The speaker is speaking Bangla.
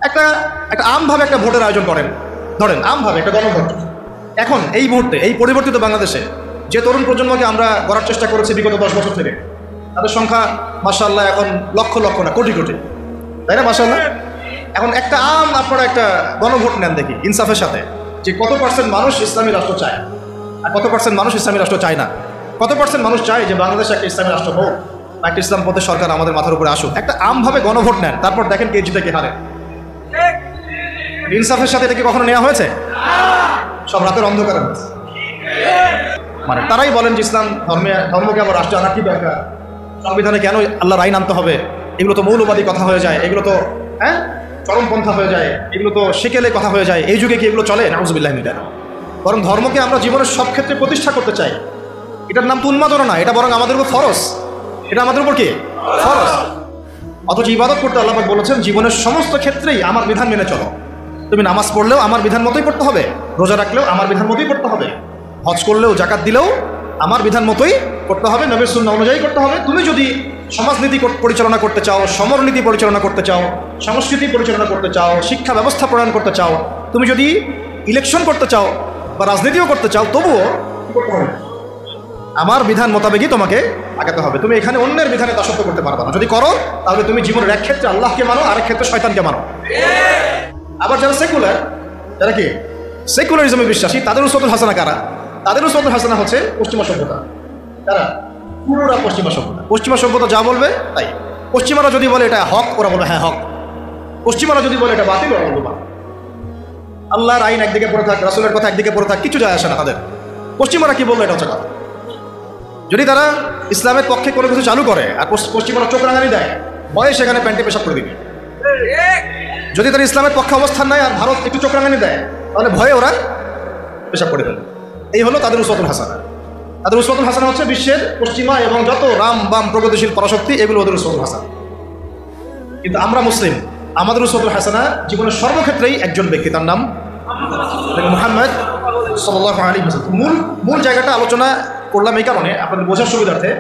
একটা আমভাবে একটা ভোটের আয়োজন করেন, ধরেন আমভাবে একটা গণভোট। এখন এই মুহূর্তে এই পরিবর্তিত বাংলাদেশে যে তরুণ প্রজন্মকে আমরা গড়ার চেষ্টা করেছি বিগত 10 বছর থেকে, তাদের সংখ্যা মাশাআল্লাহ এখন লক্ষ লক্ষ না কোটি কোটি, তাই না মাশাআল্লাহ? এখন একটা আপনারা একটা গণভোট নেন দেখি ইনসাফের সাথে, যে কত পার্সেন্ট মানুষ ইসলামী রাষ্ট্র চায় আর কত পার্সেন্ট মানুষ ইসলামী রাষ্ট্র চায় না। কত পার্সেন্ট মানুষ চায় যে বাংলাদেশে একটা ইসলামী রাষ্ট্র হোক, একটা ইসলাম পথের সরকার আমাদের মাথার উপরে আসুক। একটা আমভাবে গণভোট নেন, তারপর দেখেন কে জিতে কে হারে। ইনসাফের সাথে এটা কি কখনো নেওয়া হয়েছে? সব রাতের অন্ধকারে হয়েছে। মানে তারাই বলেন যে ইসলাম ধর্মকে আবার রাষ্ট্রে আনার কি দরকার, সংবিধানে কেন আল্লাহর আইন আনতে হবে, এগুলো তো মৌলবাদী কথা হয়ে যায়, এগুলো তো চরমপন্থা হয়ে যায়, এগুলো তো সেকেলে কথা হয়ে যায়। এই যুগে কি এগুলো চলে? নাউজুবিল্লাহ মিন যালিক। বরং ধর্মকে আমরা জীবনের সব ক্ষেত্রে প্রতিষ্ঠা করতে চাই। এটার নাম তো উন্মাদনা না, এটা বরং আমাদের উপর ফরজ। এটা আমাদের উপর কি ফরজ। অথচ ইবাদত করতে আল্লাহ পাক বলেছেন জীবনের সমস্ত ক্ষেত্রেই আমার বিধান মেনে চলো। তুমি নামাজ পড়লেও আমার বিধান মতোই পড়তে হবে, রোজা রাখলেও আমার বিধান মতোই পড়তে হবে, হজ করলেও জাকাত দিলেও আমার বিধান মতোই করতে হবে, নবীর সুন্নাহ অনুযায়ী করতে হবে। তুমি যদি সমাজনীতি পরিচালনা করতে চাও, সমরনীতি পরিচালনা করতে চাও, সংস্কৃতি পরিচালনা করতে চাও, শিক্ষা ব্যবস্থা প্রণয়ন করতে চাও, তুমি যদি ইলেকশন করতে চাও বা রাজনীতিও করতে চাও, তবুও আমার বিধান মোতাবেকই তোমাকে আগাতে হবে। তুমি এখানে অন্যের বিধানে দাসত্ব করতে পারবে না। যদি করো তাহলে তুমি জীবনের এক ক্ষেত্রে আল্লাহকে মানো, আরেক ক্ষেত্রে শয়তানকে মানো। আবার যারা সেকুলার, যারা কি সেকুলারিজমে বিশ্বাসী, তাদের উসওয়াতুল হাসানা কারা? তাদের উসওয়াতুল হাসানা হচ্ছে পশ্চিমা সভ্যতা। তারা পুরোটা পশ্চিমা সভ্যতা। পশ্চিমা সভ্যতা যা বলবে তাই। পশ্চিমারা যদি বলে এটা হক, ওরা বলবে হ্যাঁ হক। পশ্চিমারা যদি বলে এটা বাতিল, ওরা বলবে বাতিল। আল্লাহর আইন একদিকে পড়ে থাক, রাসূলের কথা একদিকে পড়ে থাক, কিছু যায় আসে না তাদের। পশ্চিমারা কি বললো এটা হচ্ছে কথা। যদি তারা ইসলামের পক্ষে কোনো কিছু চালু করে আর পশ্চিমারা চোখ রাঙানি দেয়, ভয়ে সেখানে প্যান্টে পেশাব করে দিবে। যদি তারা ইসলামের পক্ষে অবস্থান নেয় আর ভারত একটু চোখ রাঙানি দেয়, তাহলে ভয়ে ওরা পেশাব করে দেবে। এই হলো তাদের উসওয়াতুল হাসানা। তাদের উসওয়াতুল হাসানা হচ্ছে বিশ্বের পশ্চিমা এবং যত রাম বাম প্রগতিশীল পরাশক্তি, এগুলো ওদের উসওয়াতুল হাসানা। কিন্তু আমরা মুসলিম, আমাদের উসওয়াতুল হাসানা জীবনের সর্বক্ষেত্রেই একজন ব্যক্তি, তার নাম মুহাম্মদ সাল্লাল্লাহু আলাইহি ওয়াসাল্লাম। মূল জায়গাটা আলোচনা করলাম এই কারণে, আপনাদের বোঝার সুবিধার্থে।